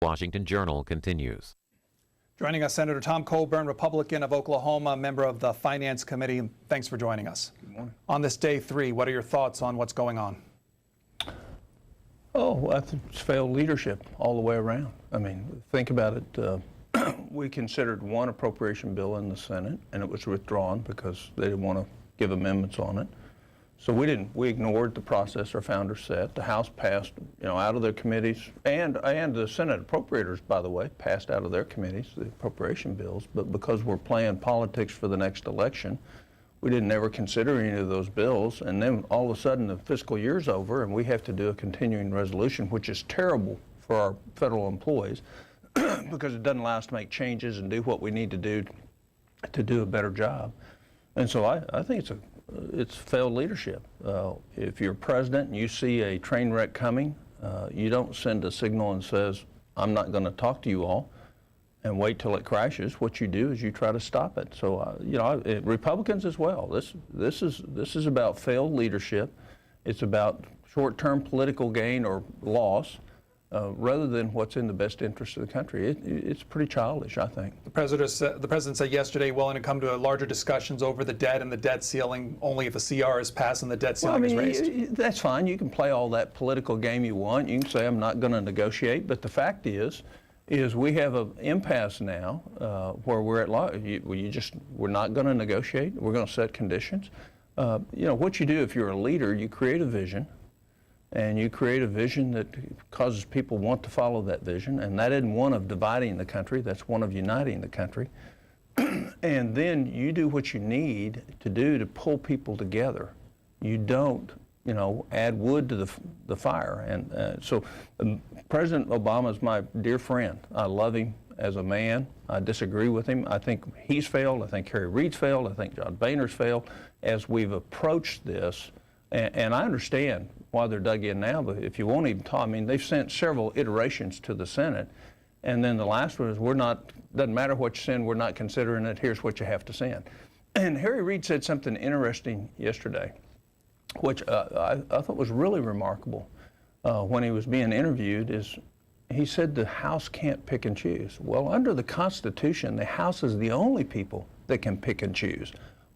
Washington Journal continues. Joining us, Senator Tom Coburn, Republican of Oklahoma, member of the Finance Committee. Thanks for joining us. Good morning. On this day 3, what are your thoughts on what's going on? Oh, I think it's failed leadership all the way around. I mean, think about it. We considered one appropriation bill in the Senate, and it was withdrawn because they didn't want to give amendments on it. So we ignored the process our founders set. The House passed, out of their committees, and the Senate appropriators, by the way, passed out of their committees the appropriation bills. But because we're playing politics for the next election, we didn't ever consider any of those bills. And then all of a sudden the fiscal year's over, and we have to do a continuing resolution, which is terrible for our federal employees because it doesn't allow us to make changes and do what we need to do a better job. And so I think it's failed leadership. If you're president and you see a train wreck coming, you don't send a signal and says, I'm not going to talk to you all, and wait till it crashes. What you do is you try to stop it. So, Republicans as well. This is about failed leadership. It's about short-term political gain or loss, rather than what's in the best interest of the country. It's pretty childish, I think. The president said yesterday willing to come to larger discussions over the debt and the debt ceiling only if a CR is passed and the debt ceiling is raised. That's fine. You can play all that political game you want. You can say I'm not going to negotiate, but the fact is we have an impasse now where we're at law. We're not going to negotiate. We're going to set conditions. What you do if you're a leader, you create a vision. And you create a vision that causes people want to follow that vision. And that isn't one of dividing the country, that's one of uniting the country. And then you do what you need to do to pull people together. You don't, add wood to the fire. And so President Obama is my dear friend. I love him as a man. I disagree with him. I think he's failed. I think Harry Reid's failed. I think John Boehner's failed as we've approached this. And I understand why they're dug in now, but if you won't even talk, they've sent several iterations to the Senate, and then the last one is doesn't matter what you send, we're not considering it, here's what you have to send. And Harry Reid said something interesting yesterday, which I thought was really remarkable when he was being interviewed, is he said the House can't pick and choose. Well, under the Constitution, the House is the only people that can pick and choose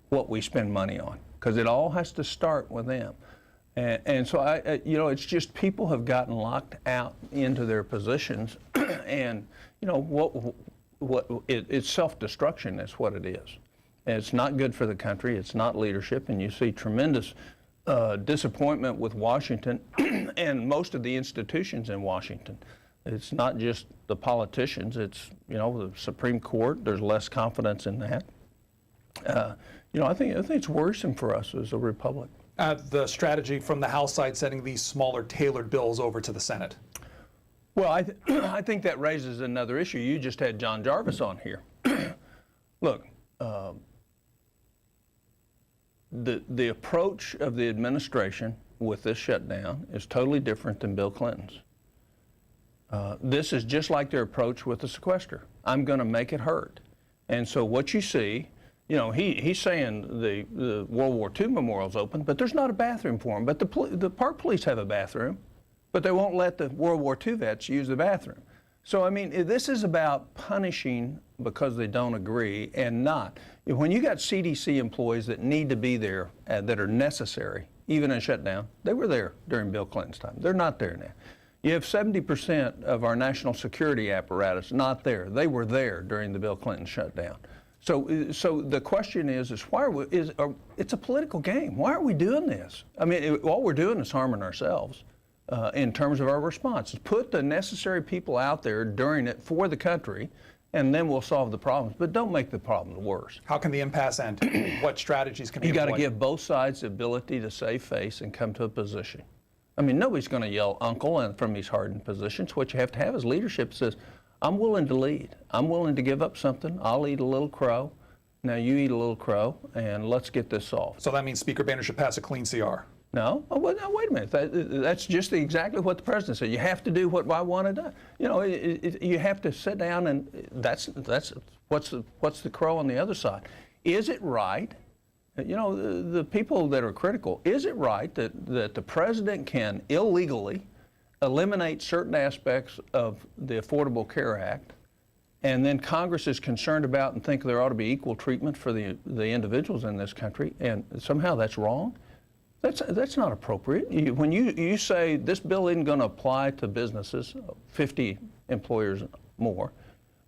what we spend money on, because it all has to start with them. And so it's just people have gotten locked out into their positions, and it's self-destruction. That's what it is. And it's not good for the country. It's not leadership, and you see tremendous disappointment with Washington and most of the institutions in Washington. It's not just the politicians. It's the Supreme Court. There's less confidence in that. I think it's worrisome for us as a republic. The strategy from the House side sending these smaller tailored bills over to the Senate. Well, I think that raises another issue. You just had John Jarvis on here. Look, the approach of the administration with this shutdown is totally different than Bill Clinton's. This is just like their approach with the sequester. I'm going to make it hurt. And so what you see, he's saying the World War II memorial's open, but there's not a bathroom for them. But the park police have a bathroom, but they won't let the World War II vets use the bathroom. So, this is about punishing because they don't agree and not. When you got CDC employees that need to be there, that are necessary, even in shutdown, they were there during Bill Clinton's time. They're not there now. You have 70% of our national security apparatus not there. They were there during the Bill Clinton shutdown. So the question is why it's a political game. Why are we doing this? All we're doing is harming ourselves in terms of our response. Put the necessary people out there during it for the country, and then we'll solve the problems. But don't make the problems worse. How can the impasse end? What strategies can be employed? You got to give both sides the ability to save face and come to a position. Nobody's going to yell uncle from these hardened positions. What you have to have is leadership that says, I'm willing to lead. I'm willing to give up something. I'll eat a little crow. Now you eat a little crow, and let's get this solved. So that means Speaker Boehner should pass a clean CR. No, wait a minute. That's just exactly what the president said. You have to do what I want to do. You have to sit down, and that's what's the crow on the other side. Is it right? The people that are critical. Is it right that the president can illegally eliminate certain aspects of the Affordable Care Act, and then Congress is concerned about and think there ought to be equal treatment for the individuals in this country, and somehow that's wrong. That's not appropriate. When you say this bill isn't going to apply to businesses, 50 employers more,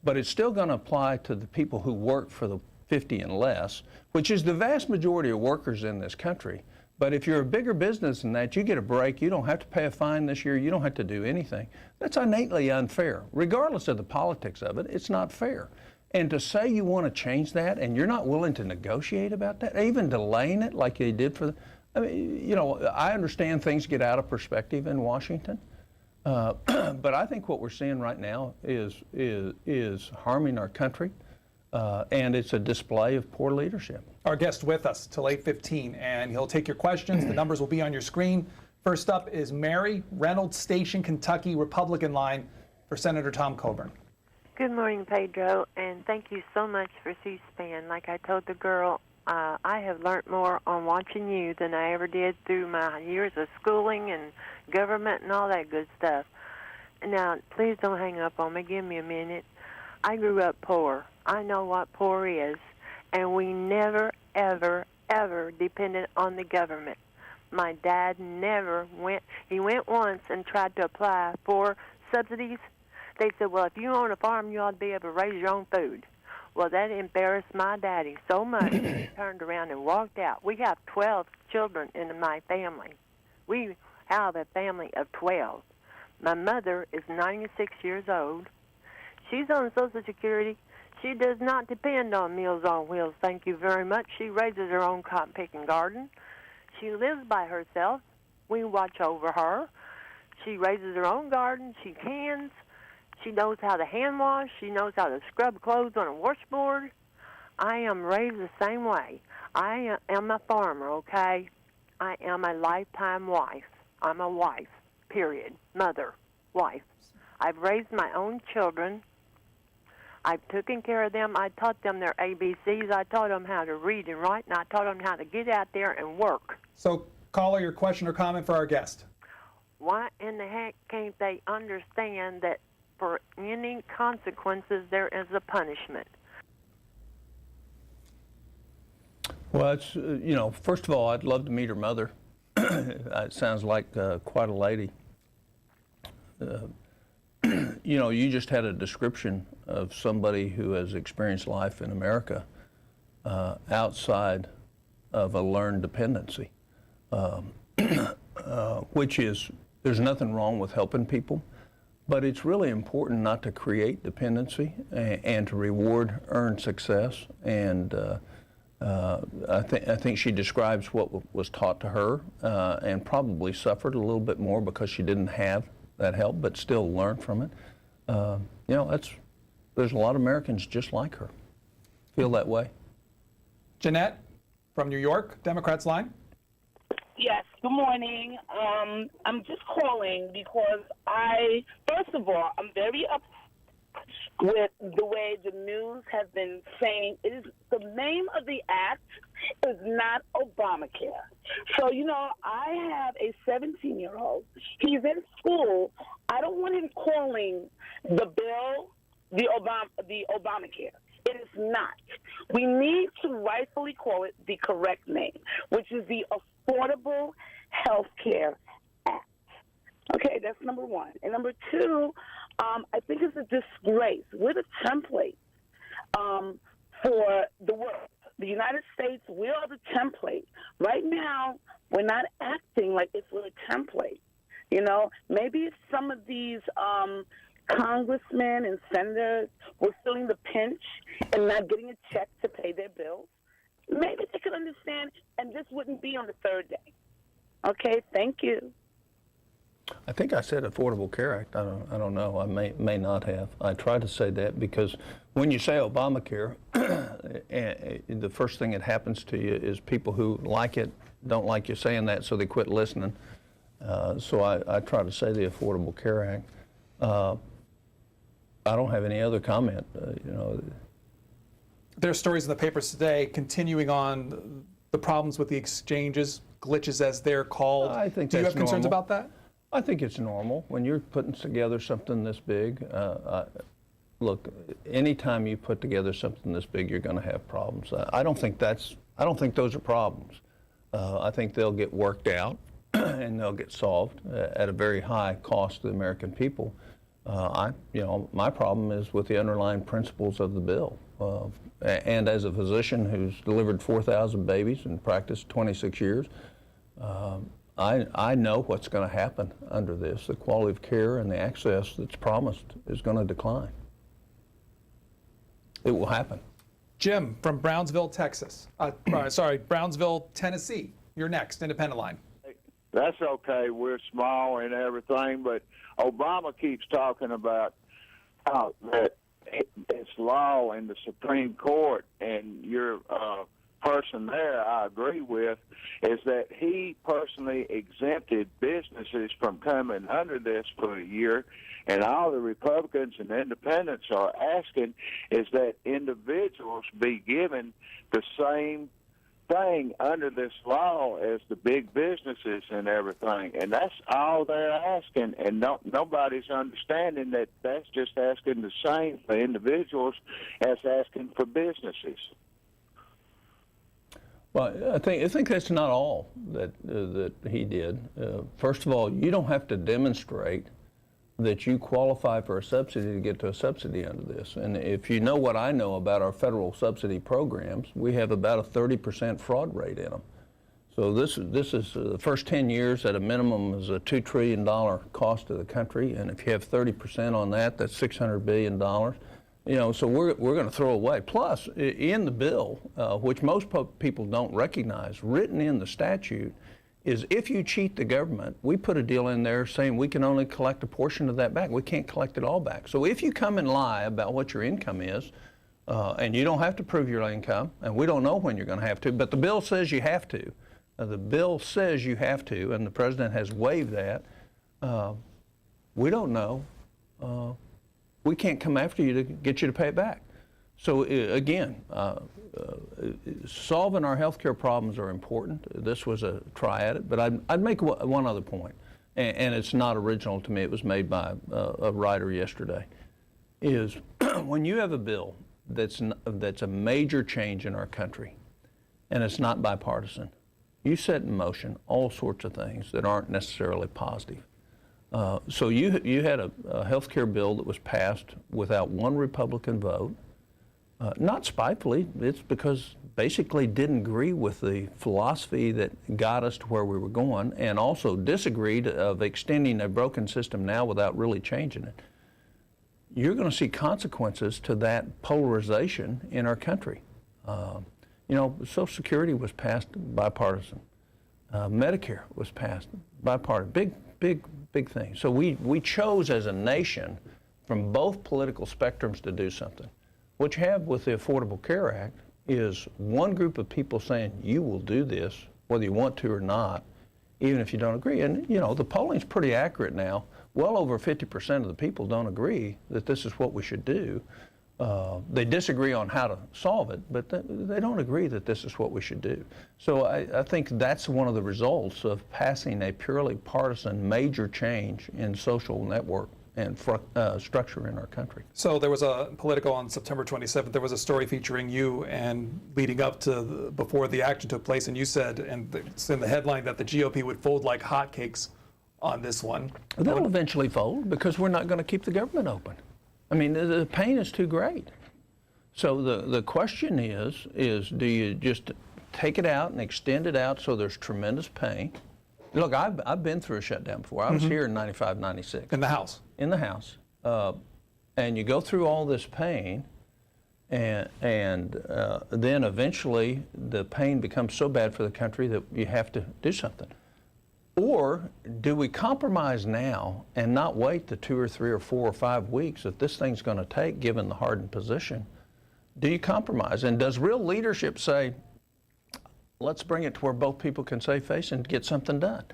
but it's still going to apply to the people who work for the 50 and less, which is the vast majority of workers in this country. But if you're a bigger business than that, you get a break. You don't have to pay a fine this year. You don't have to do anything. That's innately unfair. Regardless of the politics of it, it's not fair. And to say you want to change that and you're not willing to negotiate about that, even delaying it like they did for the, I mean, you know, I understand things get out of perspective in Washington, but I think what we're seeing right now is harming our country, and it's a display of poor leadership. Our guest with us till 8:15, and he'll take your questions. The numbers will be on your screen. First up is Mary, Reynolds Station, Kentucky, Republican line for Senator Tom Coburn. Good morning, Pedro, and thank you so much for C-SPAN. Like I told the girl, I have learned more on watching you than I ever did through my years of schooling and government and all that good stuff. Now, please don't hang up on me. Give me a minute. I grew up poor. I know what poor is, and we never, ever, ever depended on the government. My dad never went. He went once and tried to apply for subsidies. They said, well, if you own a farm, you ought to be able to raise your own food. Well, that embarrassed my daddy so much, he turned around and walked out. We have 12 children in my family. We have a family of 12. My mother is 96 years old. She's on Social Security. She does not depend on Meals on Wheels, thank you very much. She raises her own cotton picking garden. She lives by herself. We watch over her. She raises her own garden. She cans. She knows how to hand wash. She knows how to scrub clothes on a washboard. I am raised the same way. I am a farmer, okay? I am a lifetime wife. I'm a wife, period. Mother, wife. I've raised my own children. I've taken care of them. I taught them their ABCs. I taught them how to read and write, and I taught them how to get out there and work. So, caller, your question or comment for our guest. Why in the heck can't they understand that for any consequences, there is a punishment? Well, it's, you know, first of all, I'd love to meet her mother. It sounds like quite a lady. You know, you just had a description of somebody who has experienced life in America outside of a learned dependency, which is, there's nothing wrong with helping people, but it's really important not to create dependency and to reward earned success. And I think she describes what was taught to her and probably suffered a little bit more because she didn't have that help, but still learned from it. You know, there's a lot of Americans just like her, feel that way. Jeanette from New York, Democrats line. Yes, good morning. I'm just calling because first of all, I'm very upset with the way the news has been saying the name of the act is not Obamacare. So, you know, I have a 17-year-old. He's in school. I don't want him calling the bill the Obamacare. It is not. We need to rightfully call it the correct name, which is the Affordable Health Care Act. Okay, that's number one. And number two, I think it's a disgrace. We're the template for the world. The United States, we are the template. Right now, we're not acting like if we're a template. You know, maybe if some of these congressmen and senators were feeling the pinch and not getting a check to pay their bills, maybe they could understand, and this wouldn't be on the third day. Okay, thank you. I think I said Affordable Care Act. I don't know. I may not have. I try to say that because when you say Obamacare, the first thing that happens to you is people who like it don't like you saying that, so they quit listening. So I try to say the Affordable Care Act. I don't have any other comment. You know. There's stories in the papers today continuing on the problems with the exchanges, glitches as they're called. I think Do you that's have concerns normal. about that? I think it's normal when you're putting together something this big. Look, anytime you put together something this big, you're going to have problems. I don't think those are problems. I think they'll get worked out and they'll get solved at a very high cost to the American people. My problem is with the underlying principles of the bill. And as a physician who's delivered 4,000 babies and practiced 26 years, I know what's going to happen under this. The quality of care and the access that's promised is going to decline. It will happen. Jim from Brownsville, Texas. Brownsville, Tennessee. You're next, independent line. That's okay. We're small and everything, but Obama keeps talking about how that it's law in the Supreme Court, and your person there, I agree with, is that he personally exempted businesses from coming under this for a year, and all the Republicans and independents are asking is that individuals be given the same thing under this law as the big businesses and everything, and that's all they're asking, and nobody's understanding that that's just asking the same for individuals as asking for businesses. Well, I think that's not all that he did. First of all, you don't have to demonstrate that you qualify for a subsidy to get to a subsidy under this. And if you know what I know about our federal subsidy programs, we have about a 30% fraud rate in them. So this is the first 10 years at a minimum is a $2 trillion cost to the country, and if you have 30% on that, that's $600 billion. So we're going to throw away. Plus, in the bill, which most people don't recognize, written in the statute, is if you cheat the government, we put a deal in there saying we can only collect a portion of that back. We can't collect it all back. So if you come and lie about what your income is, and you don't have to prove your income, and we don't know when you're going to have to, but the bill says you have to. The bill says you have to, and the president has waived that. We don't know. We can't come after you to get you to pay it back. So again, solving our health care problems are important. This was a try at it, but I'd make one other point, and it's not original to me. It was made by a writer yesterday, is when you have a bill that's a major change in our country, and it's not bipartisan, you set in motion all sorts of things that aren't necessarily positive. So you had a health care bill that was passed without one Republican vote. Not spitefully, it's because basically didn't agree with the philosophy that got us to where we were going, and also disagreed of extending a broken system now without really changing it. You're going to see consequences to that polarization in our country. Social Security was passed bipartisan. Medicare was passed bipartisan. Big thing. So we chose as a nation from both political spectrums to do something. What you have with the Affordable Care Act is one group of people saying you will do this whether you want to or not, even if you don't agree. And the polling's pretty accurate now. Well over 50% of the people don't agree that this is what we should do. They disagree on how to solve it, but they don't agree that this is what we should do. So I think that's one of the results of passing a purely partisan major change in social network and structure in our country. So there was a Politico on September 27th, there was a story featuring you and leading up to before the action took place, and you said, and it's in the headline, that the GOP would fold like hotcakes on this one. They'll eventually fold because we're not going to keep the government open. I mean, the pain is too great. So the question is do you just take it out and extend it out so there's tremendous pain? Look, I've been through a shutdown before. I was here in 95, 96. In the House? In the House. And you go through all this pain, and then eventually the pain becomes so bad for the country that you have to do something. Or do we compromise now and not wait the 2 or 3 or 4 or 5 weeks that this thing's going to take, given the hardened position? Do you compromise? And does real leadership say, let's bring it to where both people can save face and get something done?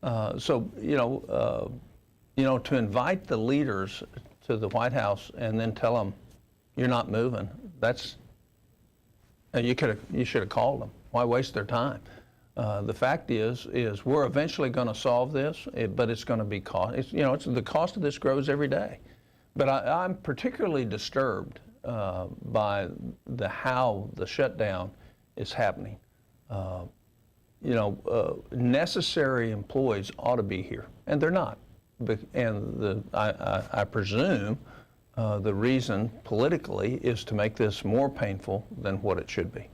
To invite the leaders to the White House and then tell them you're not moving, you should have called them. Why waste their time? The fact is we're eventually going to solve this, but it's going to be cost. The cost of this grows every day. But I'm particularly disturbed by how the shutdown is happening. Necessary employees ought to be here, and they're not. And I presume the reason politically is to make this more painful than what it should be.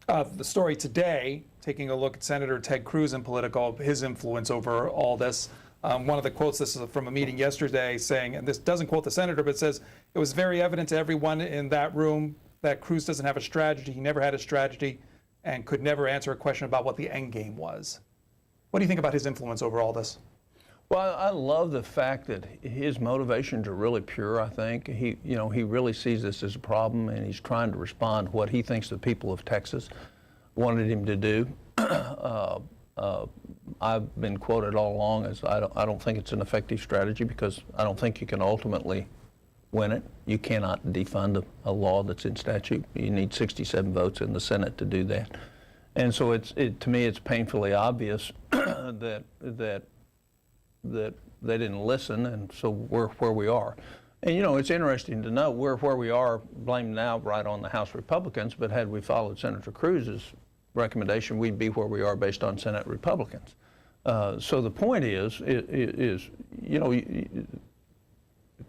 The story today, taking a look at Senator Ted Cruz in Politico, his influence over all this. One of the quotes, this is from a meeting yesterday, saying, and this doesn't quote the senator, but says, it was very evident to everyone in that room that Cruz doesn't have a strategy. He never had a strategy and could never answer a question about what the end game was. What do you think about his influence over all this? Well, I love the fact that his motivations are really pure. I think he really sees this as a problem, and he's trying to respond to what he thinks the people of Texas wanted him to do. I've been quoted all along as I don't think it's an effective strategy because I don't think you can ultimately win it. You cannot defund a law that's in statute. You need 67 votes in the Senate to do that. And so to me it's painfully obvious that they didn't listen, and so we're where we are. And it's interesting to note we're where we are, blamed now right on the House Republicans, but had we followed Senator Cruz's recommendation, we'd be where we are based on Senate Republicans. So the point is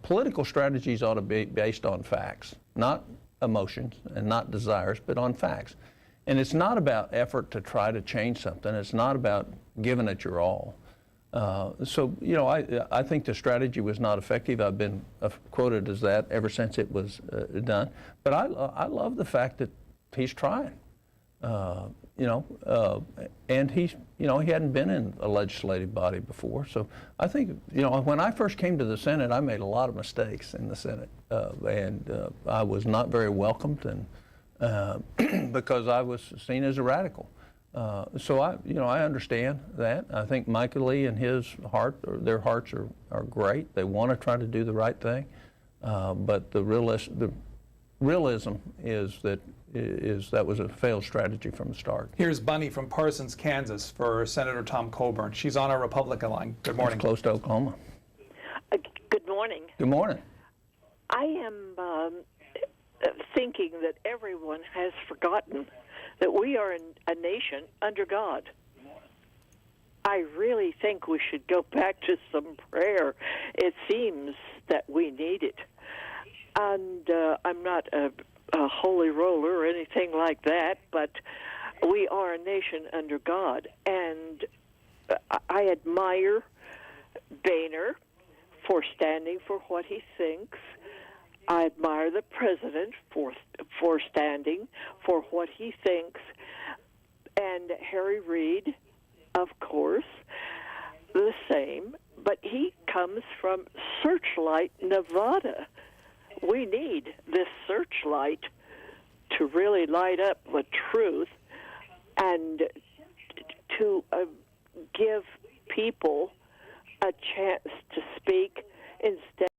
political strategies ought to be based on facts, not emotions and not desires, but on facts. And it's not about effort to try to change something. It's not about giving it your all. I think the strategy was not effective. I've been quoted as that ever since it was done. But I love the fact that he's trying. And he hadn't been in a legislative body before. So I think, when I first came to the Senate, I made a lot of mistakes in the Senate, and I was not very welcomed, and because I was seen as a radical. So I understand that. I think Michael Lee and his heart, or their hearts are great. They want to try to do the right thing, but the realism is that was a failed strategy from the start. Here's Bunny from Parsons, Kansas, for Senator Tom Coburn. She's on our Republican line. Good morning. It's close to Oklahoma. Good morning. Good morning. I am thinking that everyone has forgotten that we are a nation under God. I really think we should go back to some prayer. It seems that we need it. And I'm not a holy roller or anything like that, but we are a nation under God. And I admire Boehner for standing for what he thinks. I admire the president for standing for what he thinks. And Harry Reid, of course, the same. But he comes from Searchlight, Nevada. We need this searchlight to really light up the truth and to give people a chance to speak instead